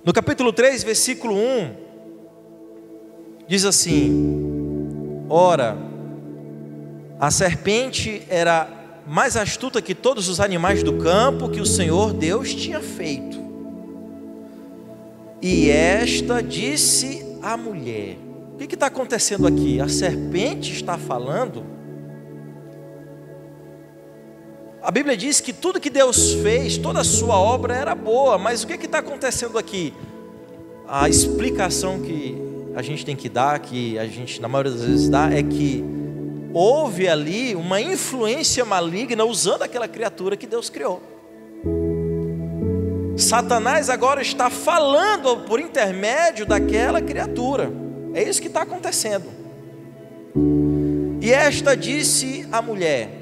No capítulo 3, versículo 1, diz assim: ora, a serpente era mais astuta que todos os animais do campo que o Senhor Deus tinha feito. E esta disse à mulher. O que está acontecendo aqui? A serpente está falando. A Bíblia diz que tudo que Deus fez, toda a sua obra era boa, mas o que está acontecendo aqui? A explicação que a gente tem que dar, que a gente na maioria das vezes dá, é que houve ali uma influência maligna usando aquela criatura que Deus criou. Satanás agora está falando por intermédio daquela criatura. É isso que está acontecendo. E esta disse à mulher: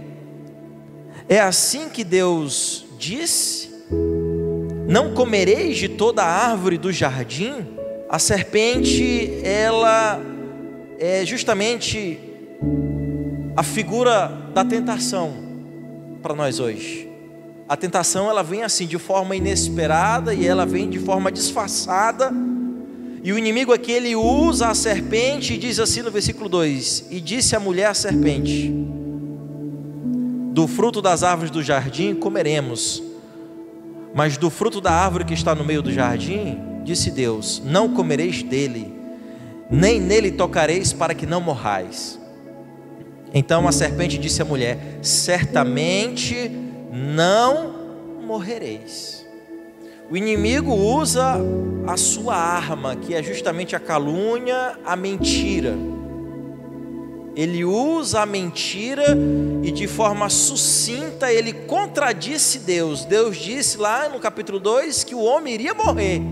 é assim que Deus disse: não comereis de toda a árvore do jardim? A serpente, ela é justamente a figura da tentação para nós hoje. A tentação, ela vem assim de forma inesperada, e ela vem de forma disfarçada, e o inimigo aqui, ele usa a serpente e diz assim no versículo 2: e disse a mulher à serpente: do fruto das árvores do jardim comeremos, mas do fruto da árvore que está no meio do jardim, disse Deus: não comereis dele, nem nele tocareis, para que não morrais. Então a serpente disse à mulher: certamente não morrereis. O inimigo usa a sua arma, que é justamente a calúnia, a mentira. Ele usa a mentira e de forma sucinta ele contradisse Deus. Deus disse lá no capítulo 2 que o homem iria morrer,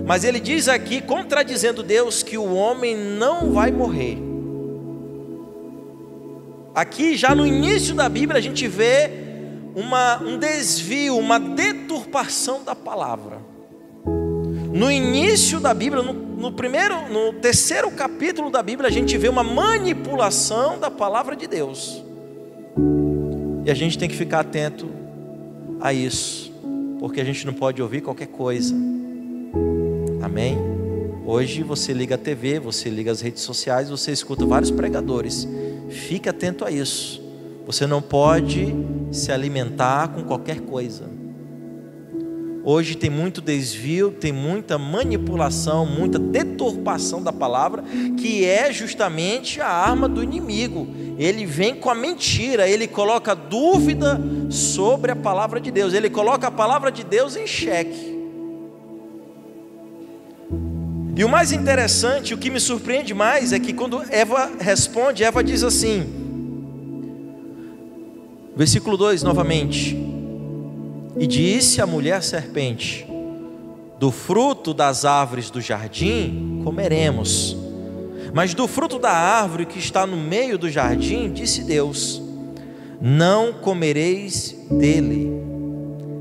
mas ele diz aqui, contradizendo Deus, que o homem não vai morrer. Aqui já no início da Bíblia a gente vê um desvio, uma deturpação da palavra. No início da Bíblia, no terceiro capítulo da Bíblia, a gente vê uma manipulação da palavra de Deus. E a gente tem que ficar atento a isso, porque a gente não pode ouvir qualquer coisa. Amém? Hoje você liga a TV, você liga as redes sociais, você escuta vários pregadores. Fique atento a isso. Você não pode se alimentar com qualquer coisa. Hoje tem muito desvio, tem muita manipulação, muita deturpação da palavra, que é justamente a arma do inimigo. Ele vem com a mentira, ele coloca dúvida sobre a palavra de Deus, ele coloca a palavra de Deus em xeque. E o mais interessante, o que me surpreende mais, é que quando Eva responde, Eva diz assim, versículo 2 novamente: e disse a mulher serpente: do fruto das árvores do jardim comeremos, mas do fruto da árvore que está no meio do jardim, disse Deus: não comereis dele,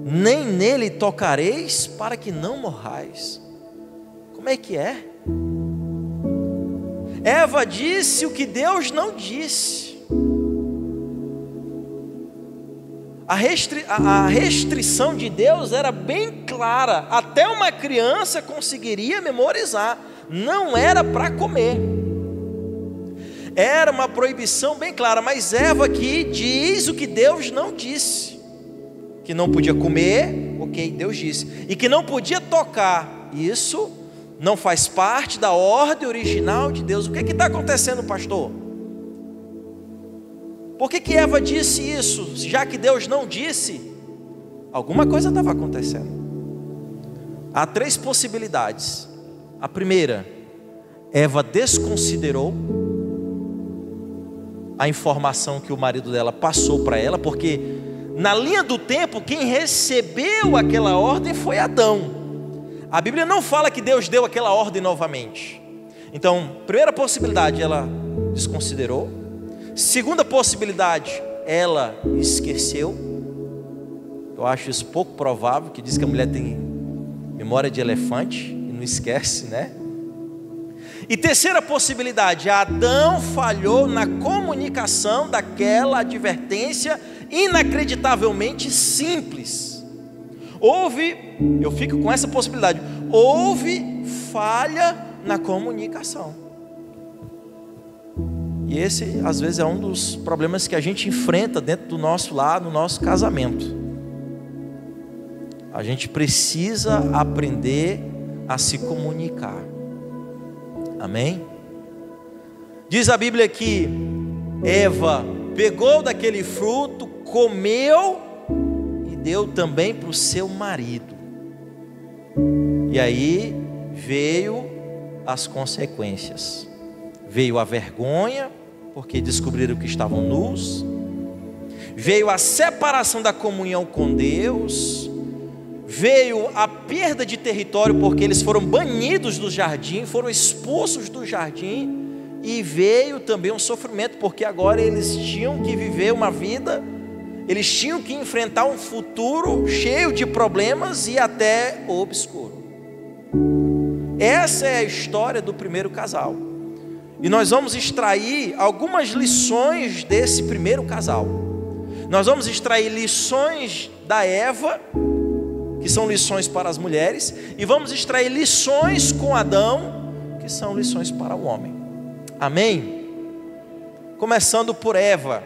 nem nele tocareis, para que não morrais. Como é que é? Eva disse o que Deus não disse. A restrição de Deus era bem clara, até uma criança conseguiria memorizar, não era para comer, era uma proibição bem clara. Mas Eva aqui diz o que Deus não disse, que não podia comer, ok, Deus disse, e que não podia tocar. Isso não faz parte da ordem original de Deus. O que está acontecendo, pastor? Por que Eva disse isso? Já que Deus não disse, alguma coisa estava acontecendo. Há 3 possibilidades. A primeira, Eva desconsiderou a informação que o marido dela passou para ela, porque na linha do tempo, quem recebeu aquela ordem foi Adão. A Bíblia não fala que Deus deu aquela ordem novamente. Então, primeira possibilidade, ela desconsiderou. Segunda possibilidade, ela esqueceu. Eu acho isso pouco provável, que diz que a mulher tem memória de elefante e não esquece, né? E terceira possibilidade, Adão falhou na comunicação daquela advertência inacreditavelmente simples. Eu fico com essa possibilidade, houve falha na comunicação. E esse, às vezes, é um dos problemas que a gente enfrenta dentro do nosso lar, no nosso casamento. A gente precisa aprender a se comunicar. Amém? Diz a Bíblia que Eva pegou daquele fruto, comeu e deu também para o seu marido. E aí veio as consequências. Veio a vergonha, porque descobriram que estavam nus. Veio a separação da comunhão com Deus. Veio a perda de território, porque eles foram banidos do jardim, foram expulsos do jardim. E veio também um sofrimento, porque agora eles tinham que viver uma vida, eles tinham que enfrentar um futuro cheio de problemas e até obscuro. Essa é a história do primeiro casal. E nós vamos extrair algumas lições desse primeiro casal. Nós vamos extrair lições da Eva, que são lições para as mulheres, e vamos extrair lições com Adão, que são lições para o homem. Amém? Começando por Eva.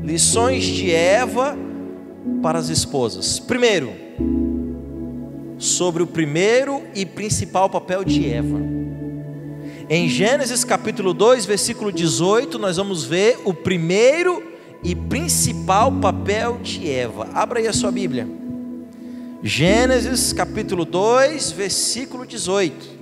Lições de Eva para as esposas. Primeiro, sobre o primeiro e principal papel de Eva. Em Gênesis capítulo 2, versículo 18, nós vamos ver o primeiro e principal papel de Eva. Abra aí a sua Bíblia. Gênesis capítulo 2, versículo 18.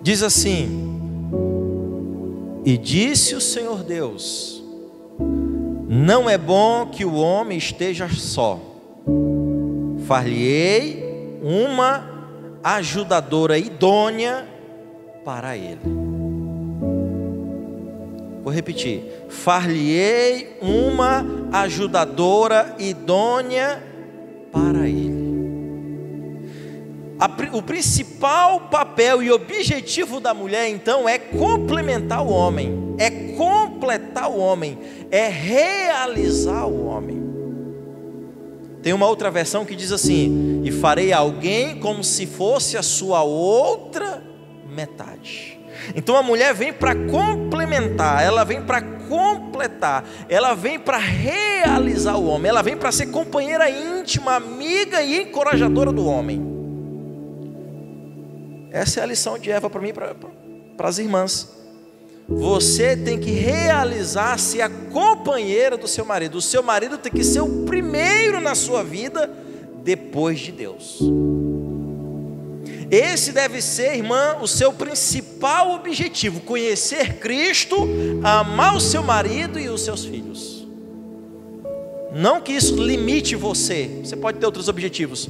Diz assim: e disse o Senhor Deus: não é bom que o homem esteja só, far-lhe-ei uma ajudadora idônea para ele. Vou repetir: far-lhe-ei uma ajudadora idônea para ele. O principal papel e objetivo da mulher, então, é complementar o homem, é completar o homem, é realizar o homem. Tem uma outra versão que diz assim: e farei alguém como se fosse a sua outra metade. Então a mulher vem para complementar, ela vem para completar, ela vem para realizar o homem, ela vem para ser companheira íntima, amiga e encorajadora do homem. Essa é a lição de Eva para mim e para as irmãs. Você tem que realizar-se a companheira do seu marido. O seu marido tem que ser o primeiro na sua vida, depois de Deus. Esse deve ser, irmã, o seu principal objetivo: conhecer Cristo, amar o seu marido e os seus filhos. Não que isso limite você, você pode ter outros objetivos,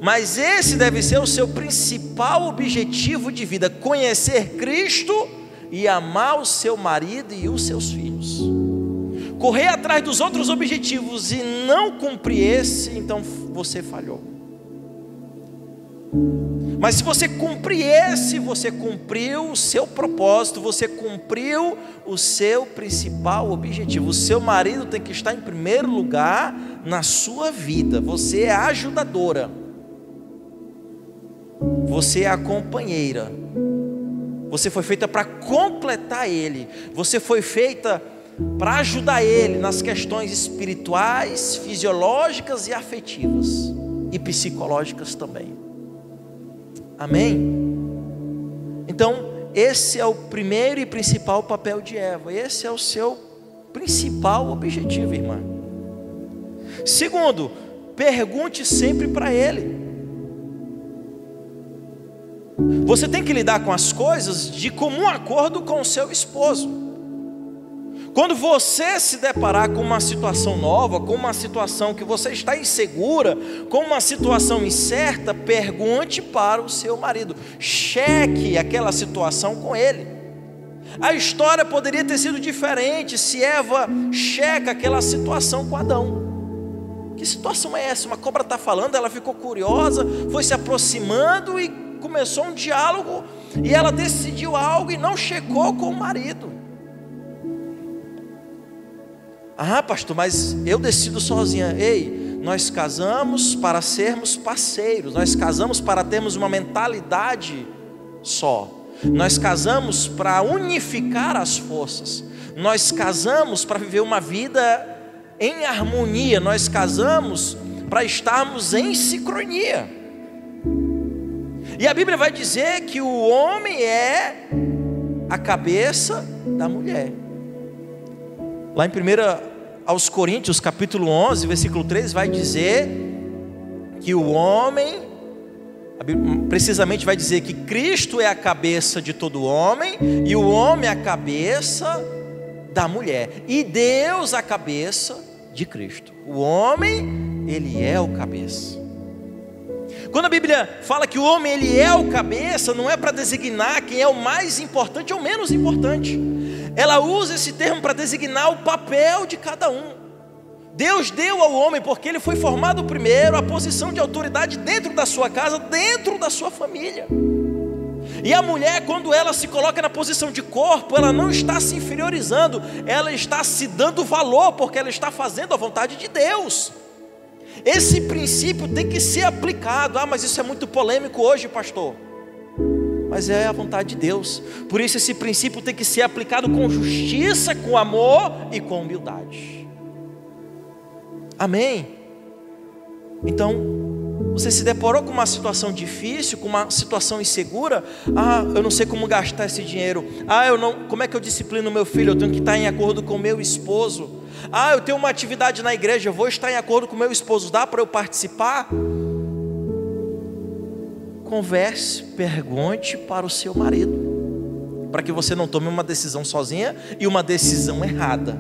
mas esse deve ser o seu principal objetivo de vida: conhecer Cristo e amar o seu marido e os seus filhos. Correr atrás dos outros objetivos e não cumprir esse, então você falhou. Mas se você cumprir esse, você cumpriu o seu propósito, você cumpriu o seu principal objetivo. O seu marido tem que estar em primeiro lugar na sua vida. Você é a ajudadora, você é a companheira, você foi feita para completar ele, você foi feita para ajudar ele nas questões espirituais, fisiológicas e afetivas, e psicológicas também. Amém? Então, esse é o primeiro e principal papel de Eva, esse é o seu principal objetivo, irmã. Segundo, pergunte sempre para ele. Você tem que lidar com as coisas de comum acordo com o seu esposo. Quando você se deparar com uma situação nova, com uma situação que você está insegura, com uma situação incerta, pergunte para o seu marido, cheque aquela situação com ele. A história poderia ter sido diferente se Eva checa aquela situação com Adão. Que situação é essa? Uma cobra está falando, ela ficou curiosa, foi se aproximando e começou um diálogo, e ela decidiu algo e não checou com o marido. Ah, pastor, mas eu decido sozinha. Ei, nós casamos para sermos parceiros, nós casamos para termos uma mentalidade só, nós casamos para unificar as forças, nós casamos para viver uma vida em harmonia, nós casamos para estarmos em sincronia. E a Bíblia vai dizer que o homem é a cabeça da mulher. Lá em 1 aos Coríntios, capítulo 11, versículo 3, vai dizer que o homem, a Bíblia precisamente vai dizer que Cristo é a cabeça de todo homem, e o homem é a cabeça da mulher, e Deus a cabeça de Cristo. O homem, ele é o cabeça. Quando a Bíblia fala que o homem ele é o cabeça, não é para designar quem é o mais importante ou menos importante. Ela usa esse termo para designar o papel de cada um. Deus deu ao homem, porque ele foi formado primeiro, a posição de autoridade dentro da sua casa, dentro da sua família. E a mulher, quando ela se coloca na posição de corpo, ela não está se inferiorizando, ela está se dando valor, porque ela está fazendo a vontade de Deus. Esse princípio tem que ser aplicado. Ah, mas isso é muito polêmico hoje, pastor. Mas é a vontade de Deus. Por isso esse princípio tem que ser aplicado com justiça, com amor e com humildade. Amém? Então, você se deparou com uma situação difícil, com uma situação insegura? Ah, eu não sei como gastar esse dinheiro. Ah, como é que eu disciplino meu filho? Eu tenho que estar em acordo com meu esposo. Ah, eu tenho uma atividade na igreja, eu vou estar em acordo com meu esposo, dá para eu participar? Converse, pergunte para o seu marido, para que você não tome uma decisão sozinha e uma decisão errada.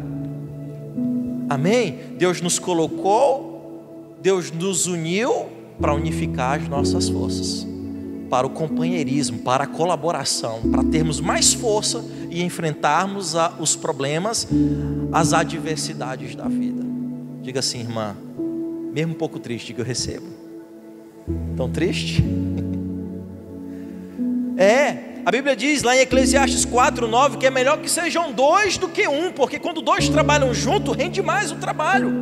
Amém? Deus nos colocou, Deus nos uniu para unificar as nossas forças, para o companheirismo, para a colaboração, para termos mais força e enfrentarmos os problemas, as adversidades da vida. Diga assim, irmã, mesmo um pouco triste, que eu recebo. Tão triste? A Bíblia diz lá em Eclesiastes 4:9 que é melhor que sejam dois do que um, porque quando dois trabalham junto, rende mais o trabalho.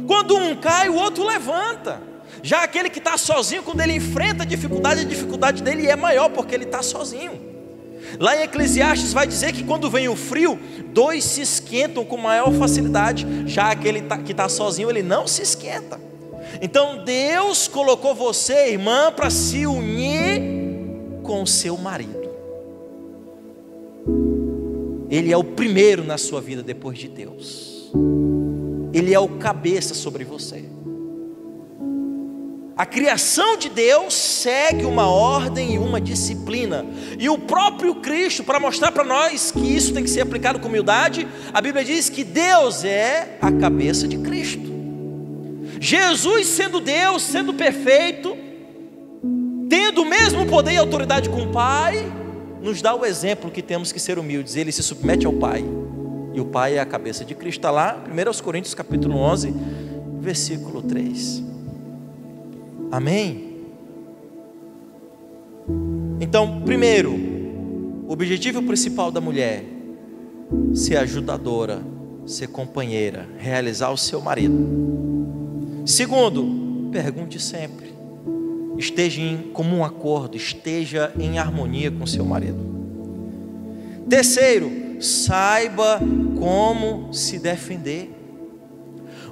Quando um cai, o outro levanta. Já aquele que está sozinho, quando ele enfrenta a dificuldade dele é maior, porque ele está sozinho. Lá em Eclesiastes vai dizer que quando vem o frio, dois se esquentam com maior facilidade. Já aquele que está sozinho, ele não se esquenta. Então Deus colocou você, irmã, para se unir com o seu marido. Ele é o primeiro na sua vida depois de Deus. Ele é o cabeça sobre você. A criação de Deus segue uma ordem e uma disciplina. E o próprio Cristo, para mostrar para nós que isso tem que ser aplicado com humildade, a Bíblia diz que Deus é a cabeça de Cristo. Jesus, sendo Deus, sendo perfeito, tendo o mesmo poder e autoridade com o Pai, nos dá o exemplo que temos que ser humildes. Ele se submete ao Pai, e o Pai é a cabeça de Cristo. Está lá, 1 Coríntios capítulo 11, versículo 3. Amém? Então, primeiro, o objetivo principal da mulher: ser ajudadora, ser companheira, realizar o seu marido. Segundo, pergunte sempre, esteja em comum acordo, esteja em harmonia com seu marido. Terceiro, saiba como se defender.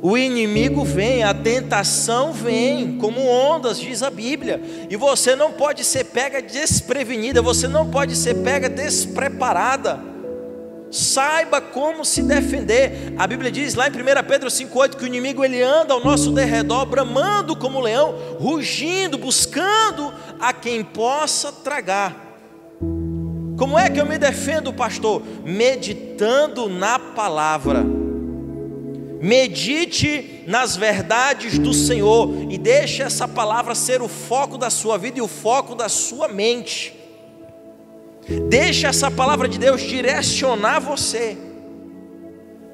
O inimigo vem, a tentação vem como ondas, diz a Bíblia, e você não pode ser pega desprevenida, você não pode ser pega despreparada. Saiba como se defender. A Bíblia diz lá em 1 Pedro 5,8 que o inimigo ele anda ao nosso derredor, bramando como leão, rugindo, buscando a quem possa tragar. Como é que eu me defendo, pastor? Meditando na palavra. Medite nas verdades do Senhor e deixe essa palavra ser o foco da sua vida e o foco da sua mente. Deixe essa palavra de Deus direcionar você,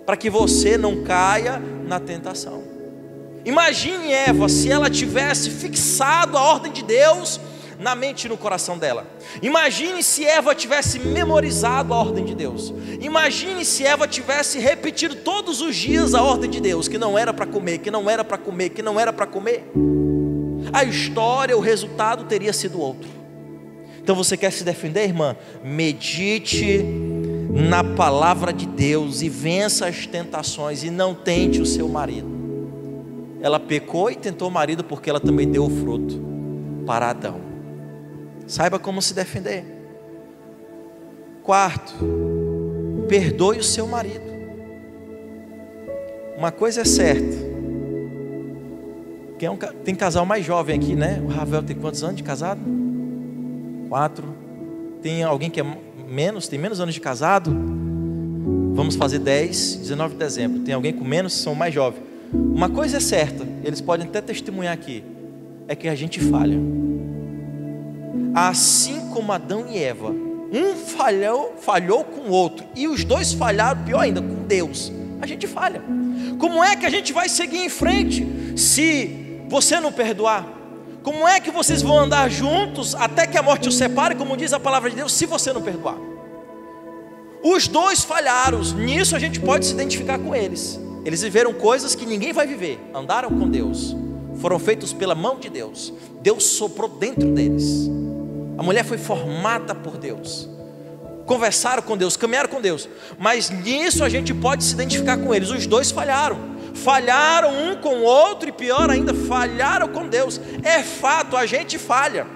para que você não caia na tentação. Imagine Eva, se ela tivesse fixado a ordem de Deus na mente e no coração dela. Imagine se Eva tivesse memorizado a ordem de Deus. Imagine se Eva tivesse repetido todos os dias a ordem de Deus, que não era para comer, que não era para comer, que não era para comer. A história, o resultado teria sido outro. Então você quer se defender, irmã? Medite na palavra de Deus e vença as tentações, e não tente o seu marido. Ela pecou e tentou o marido porque ela também deu o fruto para Adão. Saiba como se defender. Quarto, perdoe o seu marido. Uma coisa é certa. Tem casal mais jovem aqui, né? O Ravel tem quantos anos de casado? 4. Tem alguém que é menos, tem menos anos de casado? Vamos fazer 10, 19 de dezembro. Tem alguém com menos, são mais jovens. Uma coisa é certa, eles podem até testemunhar aqui, é que a gente falha. Assim como Adão e Eva, um falhou com o outro, e os dois falharam, pior ainda, com Deus. A gente falha. Como é que a gente vai seguir em frente se você não perdoar? Como é que vocês vão andar juntos até que a morte os separe, como diz a palavra de Deus, se você não perdoar? Os dois falharam, nisso a gente pode se identificar com eles. Eles viveram coisas que ninguém vai viver. Andaram com Deus, foram feitos pela mão de Deus. Deus soprou dentro deles. A mulher foi formada por Deus. Conversaram com Deus, caminharam com Deus. Mas nisso a gente pode se identificar com eles. Os dois falharam. Falharam um com o outro, e pior ainda, falharam com Deus. É fato, a gente falha.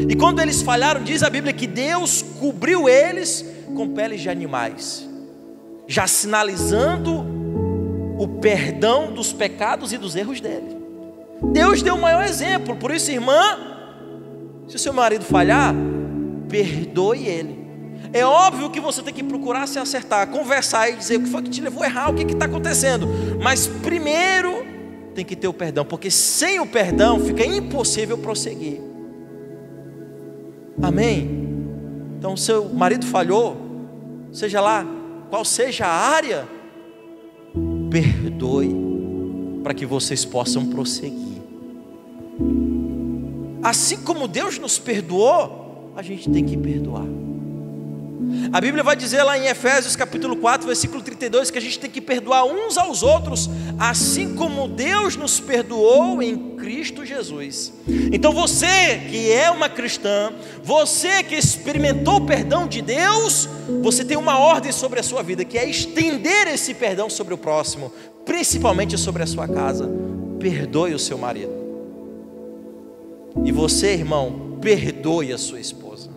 E quando eles falharam, diz a Bíblia que Deus cobriu eles com peles de animais, já sinalizando o perdão dos pecados e dos erros dele. Deus deu o maior exemplo. Por isso, irmã, se o seu marido falhar, perdoe ele. É óbvio que você tem que procurar se acertar, conversar e dizer o que foi que te levou a errar, o que está acontecendo. Mas primeiro tem que ter o perdão, porque sem o perdão fica impossível prosseguir. Amém? Então, o seu marido falhou, seja lá qual seja a área, perdoe, para que vocês possam prosseguir. Assim como Deus nos perdoou, a gente tem que perdoar. A Bíblia vai dizer lá em Efésios capítulo 4, versículo 32, que a gente tem que perdoar uns aos outros, assim como Deus nos perdoou em Cristo Jesus. Então você que é uma cristã, você que experimentou o perdão de Deus, você tem uma ordem sobre a sua vida, que é estender esse perdão sobre o próximo, principalmente sobre a sua casa. Perdoe o seu marido. E você, irmão, perdoe a sua esposa.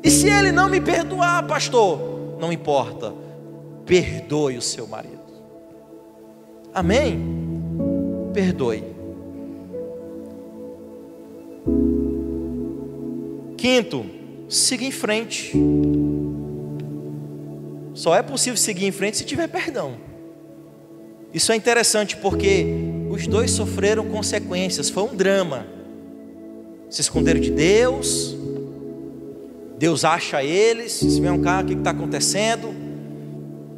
E se ele não me perdoar, pastor, não importa, perdoe o seu marido. Amém? Perdoe. Quinto, siga em frente. Só é possível seguir em frente se tiver perdão. Isso é interessante porque os dois sofreram consequências, foi um drama. Se esconderam de Deus, Deus acha eles, se vem um cara, o que está acontecendo?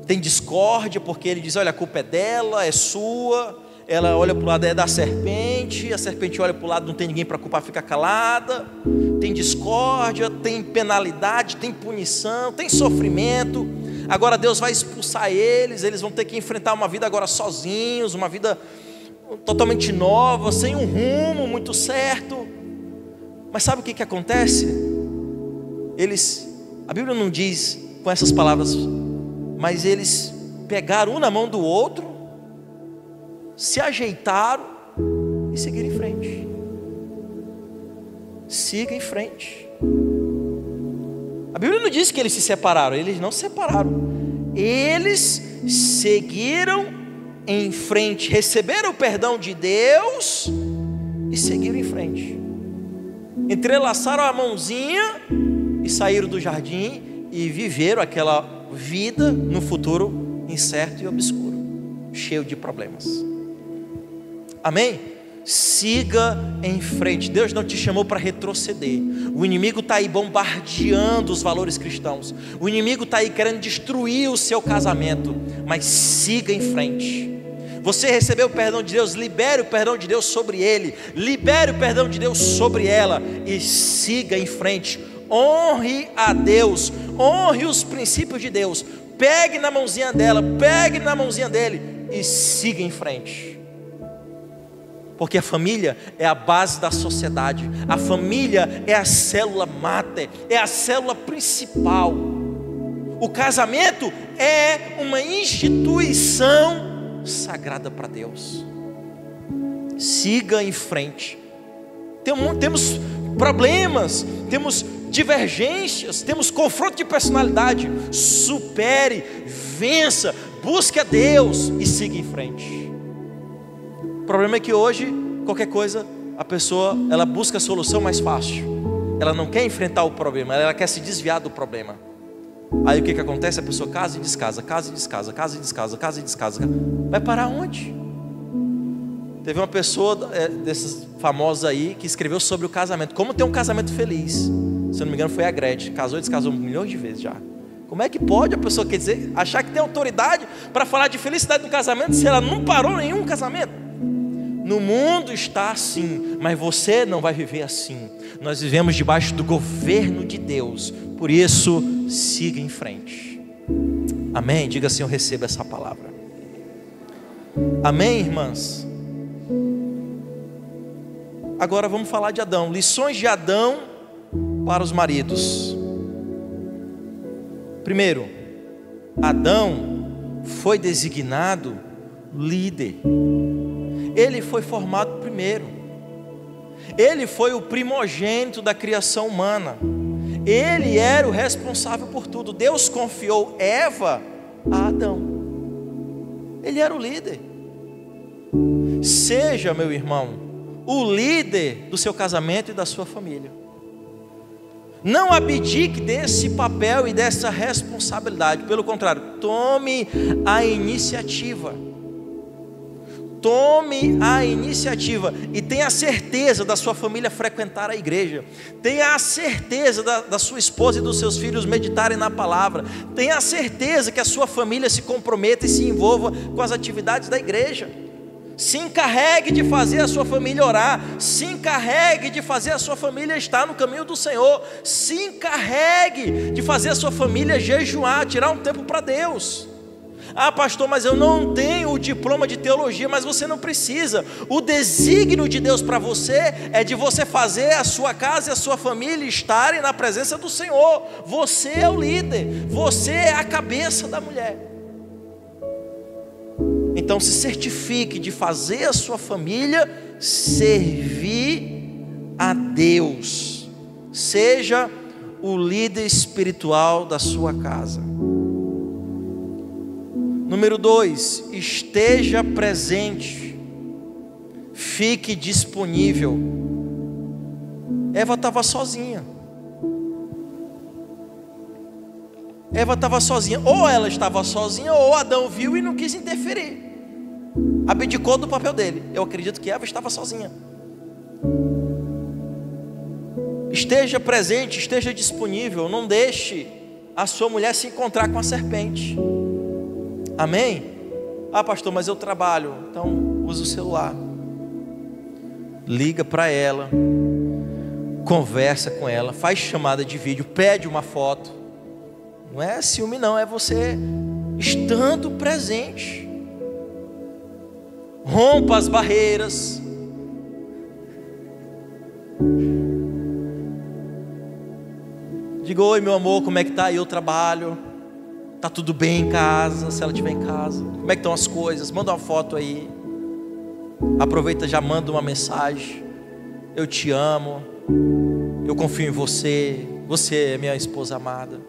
Tem discórdia, porque ele diz, olha, a culpa é dela, é sua. Ela olha para o lado, é da serpente, a serpente olha para o lado, não tem ninguém para culpar, fica calada. Tem discórdia, tem penalidade, tem punição, tem sofrimento. Agora Deus vai expulsar eles, eles vão ter que enfrentar uma vida agora sozinhos, uma vida totalmente nova, sem um rumo muito certo. Mas sabe o que acontece? A Bíblia não diz com essas palavras, mas eles pegaram um na mão do outro, se ajeitaram e seguiram em frente. Siga em frente. A Bíblia não diz que eles se separaram, eles não se separaram. Eles seguiram em frente, receberam o perdão de Deus e seguiram em frente. Entrelaçaram a mãozinha e saíram do jardim e viveram aquela vida no futuro incerto e obscuro, cheio de problemas. Amém? Siga em frente. Deus não te chamou para retroceder. O inimigo está aí bombardeando os valores cristãos. O inimigo está aí querendo destruir o seu casamento. Mas siga em frente. Você recebeu o perdão de Deus, libere o perdão de Deus sobre ele, libere o perdão de Deus sobre ela e siga em frente. Honre a Deus, honre os princípios de Deus. Pegue na mãozinha dela, pegue na mãozinha dele e siga em frente. Porque a família é a base da sociedade, a família é a célula máter, é a célula principal. O casamento é uma instituição sagrada para Deus. Siga em frente. Temos problemas, temos divergências, temos confronto de personalidade. Supere, vença, busque a Deus e siga em frente. O problema é que hoje, qualquer coisa, a pessoa, ela busca a solução mais fácil. Ela não quer enfrentar o problema, ela quer se desviar do problema. Aí o que acontece? A pessoa casa e descasa, casa e descasa, casa e descasa, casa e descasa. Vai parar onde? Teve uma pessoa desses famosos aí que escreveu sobre o casamento, como ter um casamento feliz. Se eu não me engano foi a Gretchen, casou e descasou milhões de vezes já. Como é que pode a pessoa, quer dizer, achar que tem autoridade para falar de felicidade no casamento se ela não parou nenhum casamento? No mundo está assim, mas você não vai viver assim. Nós vivemos debaixo do governo de Deus, por isso siga em frente. Amém? Diga assim: eu recebo essa palavra. Amém, irmãs? Agora vamos falar de Adão. Lições de Adão para os maridos. Primeiro, Adão foi designado líder. Ele foi formado primeiro. Ele foi o primogênito da criação humana. Ele era o responsável por tudo. Deus confiou Eva a Adão. Ele era o líder. Seja, meu irmão, o líder do seu casamento e da sua família. Não abdique desse papel e dessa responsabilidade. Pelo contrário, tome a iniciativa. Tome a iniciativa e tenha certeza da sua família frequentar a igreja. Tenha a certeza da sua esposa e dos seus filhos meditarem na palavra. Tenha a certeza que a sua família se comprometa e se envolva com as atividades da igreja. Se encarregue de fazer a sua família orar. Se encarregue de fazer a sua família estar no caminho do Senhor. Se encarregue de fazer a sua família jejuar, tirar um tempo para Deus. Ah, pastor, mas eu não tenho o diploma de teologia. Mas você não precisa. O desígnio de Deus para você é de você fazer a sua casa e a sua família estarem na presença do Senhor. Você é o líder, você é a cabeça da mulher. Então se certifique de fazer a sua família servir a Deus. Seja o líder espiritual da sua casa. Número 2, esteja presente, fique disponível. Eva estava sozinha. Ou ela estava sozinha, ou Adão viu e não quis interferir, abdicou do papel dele. Eu acredito que Eva estava sozinha. Esteja presente, esteja disponível. Não deixe a sua mulher se encontrar com a serpente. Amém? Ah, pastor, mas eu trabalho. Então use o celular, liga para ela, conversa com ela, faz chamada de vídeo, pede uma foto. Não é ciúme não, é você estando presente. Rompa as barreiras. Diga: oi meu amor, como é que tá aí o trabalho? Tá tudo bem em casa? Se ela estiver em casa, como é que estão as coisas? Manda uma foto aí. Aproveita, já manda uma mensagem: eu te amo, eu confio em você, você é minha esposa amada.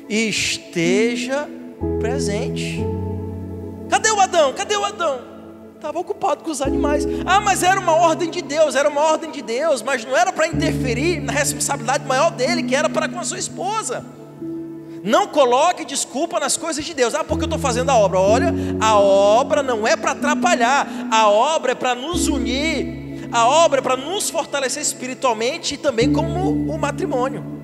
E esteja presente. Cadê o Adão? Cadê o Adão? Estava ocupado com os animais. Ah, mas era uma ordem de Deus, mas não era para interferir na responsabilidade maior dele, que era para com a sua esposa. Não coloque desculpa nas coisas de Deus. Ah, porque eu estou fazendo a obra. Olha, a obra não é para atrapalhar, a obra é para nos unir, a obra é para nos fortalecer espiritualmente e também como o matrimônio.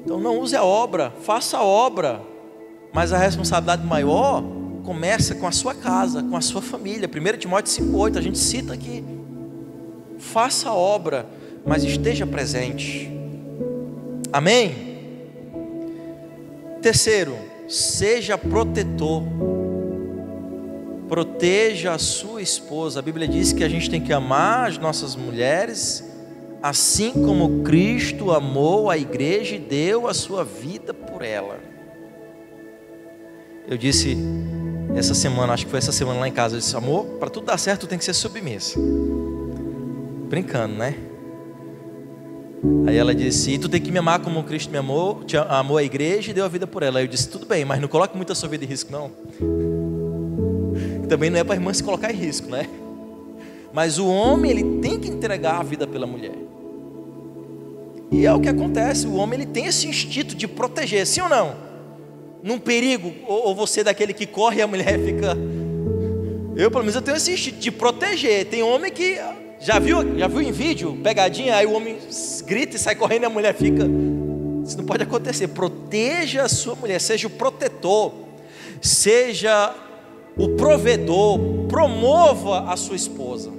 Então não use a obra, faça a obra, mas a responsabilidade maior começa com a sua casa, com a sua família. 1 Timóteo 5,8, a gente cita aqui. Faça a obra, mas esteja presente. Amém? Terceiro, seja protetor. Proteja a sua esposa. A Bíblia diz que a gente tem que amar as nossas mulheres, assim como Cristo amou a igreja e deu a sua vida por ela. Eu disse essa semana, acho que foi essa semana lá em casa, eu disse: amor, para tudo dar certo tem que ser submissa. Brincando, né? Aí ela disse: e tu tem que me amar como Cristo me amou, amou a igreja e deu a vida por ela. Aí eu disse: tudo bem, mas não coloque muito a sua vida em risco não. Também não é para a irmã se colocar em risco, né? Mas o homem, ele tem que entregar a vida pela mulher. E é o que acontece, o homem, ele tem esse instinto de proteger, sim ou não? Num perigo, ou você é daquele que corre e a mulher fica... Eu, pelo menos, eu tenho esse instinto de proteger. Tem homem que... Já viu em vídeo, pegadinha, aí o homem grita e sai correndo e a mulher fica... Isso não pode acontecer. Proteja a sua mulher, seja o protetor, seja o provedor, promova a sua esposa,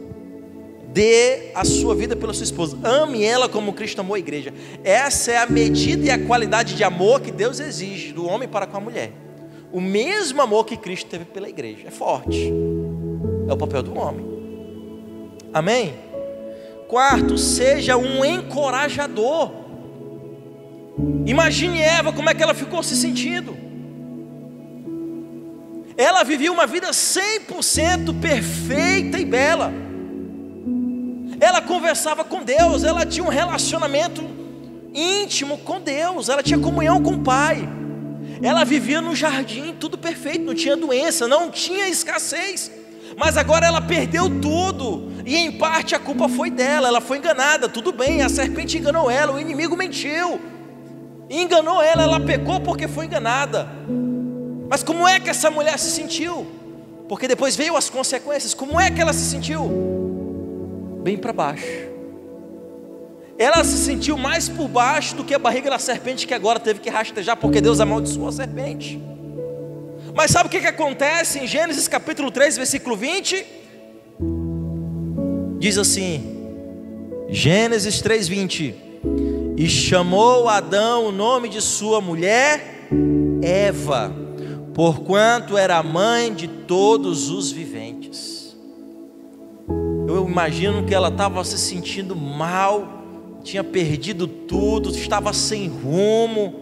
dê a sua vida pela sua esposa, ame ela como Cristo amou a igreja. Essa é a medida e a qualidade de amor que Deus exige do homem para com a mulher. O mesmo amor que Cristo teve pela igreja, é forte, é o papel do homem. Amém? Quarto, seja um encorajador. Imagine Eva, como é que ela ficou se sentindo. Ela vivia uma vida 100% perfeita e bela. Ela conversava com Deus, ela tinha um relacionamento íntimo com Deus, ela tinha comunhão com o Pai. Ela vivia no jardim, tudo perfeito, não tinha doença, não tinha escassez. Mas agora ela perdeu tudo, e em parte a culpa foi dela, ela foi enganada. Tudo bem, a serpente enganou ela, o inimigo mentiu, enganou ela, ela pecou porque foi enganada. Mas como é que essa mulher se sentiu? Porque depois veio as consequências. Como é que ela se sentiu? Bem para baixo. Ela se sentiu mais por baixo do que a barriga da serpente, que agora teve que rastejar porque Deus amaldiçoou a serpente. Mas sabe o que acontece em Gênesis capítulo 3, versículo 20? Diz assim, Gênesis 3, 20: e chamou Adão o nome de sua mulher Eva, porquanto era a mãe de todos os viventes. Eu imagino que ela estava se sentindo mal, tinha perdido tudo, estava sem rumo.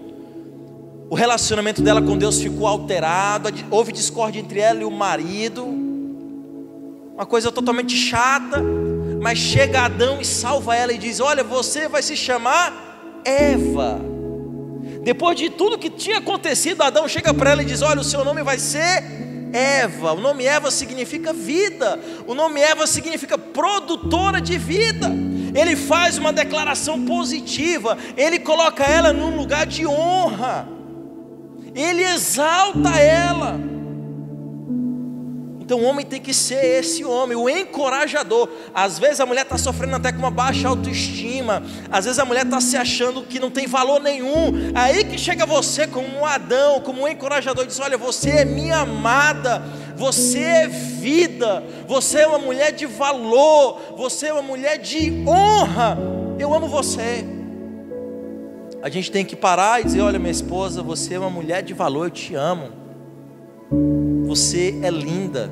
O relacionamento dela com Deus ficou alterado, houve discórdia entre ela e o marido, uma coisa totalmente chata. Mas chega Adão e salva ela e diz: olha, você vai se chamar Eva. Depois de tudo que tinha acontecido, Adão chega para ela e diz: olha, o seu nome vai ser Eva. O nome Eva significa vida, o nome Eva significa produtora de vida. Ele faz uma declaração positiva, ele coloca ela num lugar de honra, ele exalta ela. Então o homem tem que ser esse homem, o encorajador. Às vezes a mulher está sofrendo até com uma baixa autoestima, às vezes a mulher está se achando que não tem valor nenhum. Aí que chega você como um Adão, como um encorajador, e diz: olha, você é minha amada, você é vida, você é uma mulher de valor, você é uma mulher de honra, eu amo você. A gente tem que parar e dizer: olha, minha esposa, você é uma mulher de valor, eu te amo, você é linda,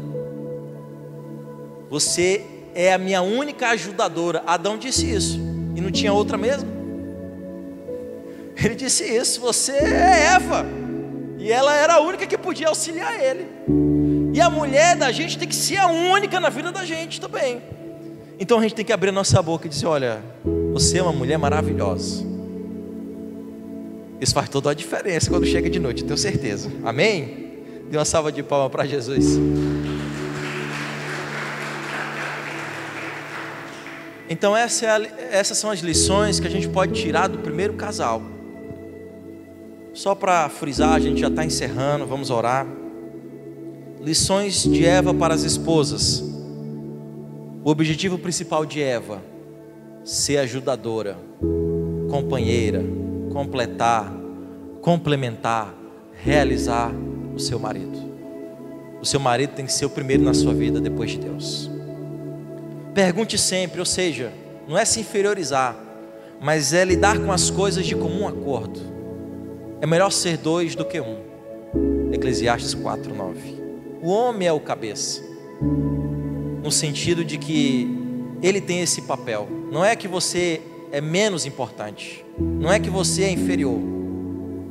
você é a minha única ajudadora. Adão disse isso, e não tinha outra mesmo. Ele disse isso: você é Eva, e ela era a única que podia auxiliar ele. E a mulher da gente tem que ser a única na vida da gente também. Então a gente tem que abrir a nossa boca e dizer: olha, você é uma mulher maravilhosa. Isso faz toda a diferença quando chega de noite, eu tenho certeza. Amém? Dê uma salva de palmas para Jesus. Então essas são as lições que a gente pode tirar do primeiro casal. Só para frisar, a gente já está encerrando, vamos orar. Lições de Eva para as esposas. O objetivo principal de Eva: ser ajudadora, companheira, completar, complementar, realizar o seu marido. o seu marido tem que ser o primeiro na sua vida depois de Deus. Pergunte sempre, ou seja, não é se inferiorizar, mas é lidar com as coisas de comum acordo. É melhor ser dois do que um. Eclesiastes 4:9. O homem é o cabeça, no sentido de que ele tem esse papel. Não é que você é menos importante, não é que você é inferior.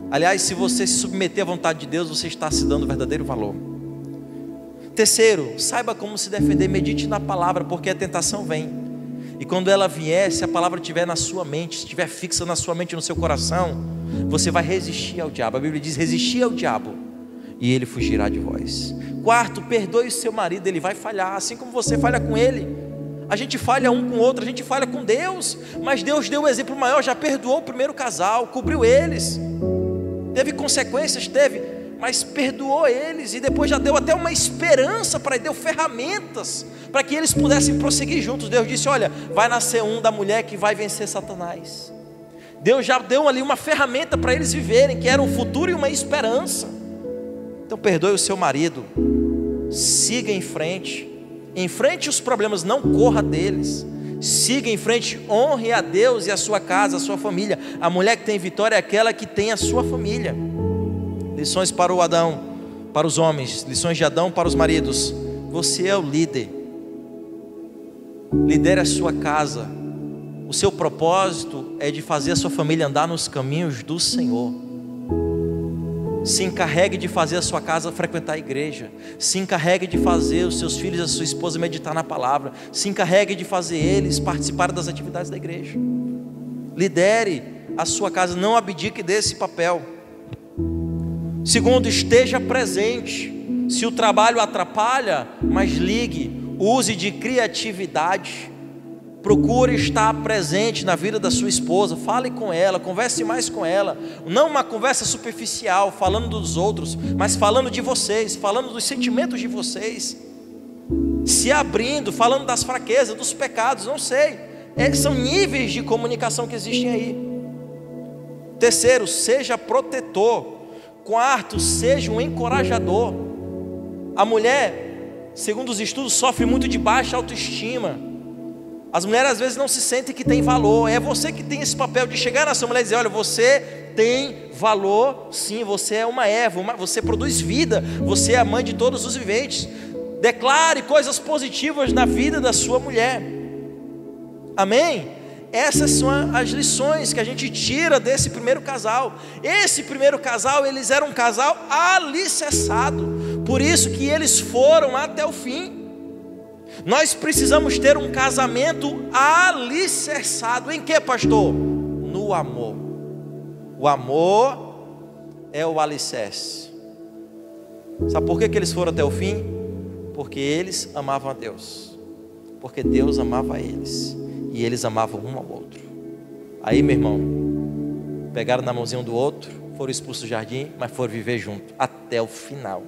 Aliás, se você se submeter à vontade de Deus, você está se dando verdadeiro valor. Terceiro, saiba como se defender, medite na palavra, porque a tentação vem. E quando ela vier, se a palavra estiver na sua mente, se estiver fixa na sua mente, no seu coração, você vai resistir ao diabo. A Bíblia diz: resistir ao diabo e ele fugirá de vós. Quarto, perdoe o seu marido, ele vai falhar, assim como você falha com ele. A gente falha um com o outro, a gente falha com Deus, mas Deus deu um exemplo maior, já perdoou o primeiro casal, cobriu eles. Teve consequências, teve, mas perdoou eles, e depois já deu até uma esperança para eles, deu ferramentas para que eles pudessem prosseguir juntos. Deus disse: olha, vai nascer um da mulher que vai vencer Satanás. Deus já deu ali uma ferramenta para eles viverem, que era um futuro e uma esperança. Então perdoe o seu marido, siga em frente, enfrente os problemas, não corra deles, siga em frente, honre a Deus e a sua casa, a sua família. A mulher que tem vitória é aquela que tem a sua família. Lições para o Adão, para os homens, lições de Adão para os maridos. Você é o líder, lidere a sua casa. O seu propósito é de fazer a sua família andar nos caminhos do Senhor. Se encarregue de fazer a sua casa frequentar a igreja. Se encarregue de fazer os seus filhos e a sua esposa meditar na palavra. Se encarregue de fazer eles participar das atividades da igreja. Lidere a sua casa, não abdique desse papel. Segundo, esteja presente. Se o trabalho atrapalha, mas ligue, use de criatividade. Procure estar presente na vida da sua esposa, fale com ela, converse mais com ela. Não uma conversa superficial, falando dos outros, mas falando de vocês, falando dos sentimentos de vocês. Se abrindo, falando das fraquezas, dos pecados, não sei. São níveis de comunicação que existem aí. Terceiro, seja protetor. Quarto, seja um encorajador. A mulher, segundo os estudos, sofre muito de baixa autoestima. As mulheres às vezes não se sentem que tem valor. É você que tem esse papel de chegar na sua mulher e dizer: olha, você tem valor, sim, você é uma Eva, você produz vida, você é a mãe de todos os viventes. Declare coisas positivas na vida da sua mulher. Amém? Essas são as lições que a gente tira desse primeiro casal. Esse primeiro casal, eles eram um casal alicerçado, por isso que eles foram até o fim. Nós precisamos ter um casamento alicerçado em que, pastor? No amor. O amor é o alicerce. Sabe por que eles foram até o fim? Porque eles amavam a Deus, porque Deus amava eles, e eles amavam um ao outro. Aí, meu irmão, pegaram na mãozinha um do outro, foram expulsos do jardim, mas foram viver junto até o final.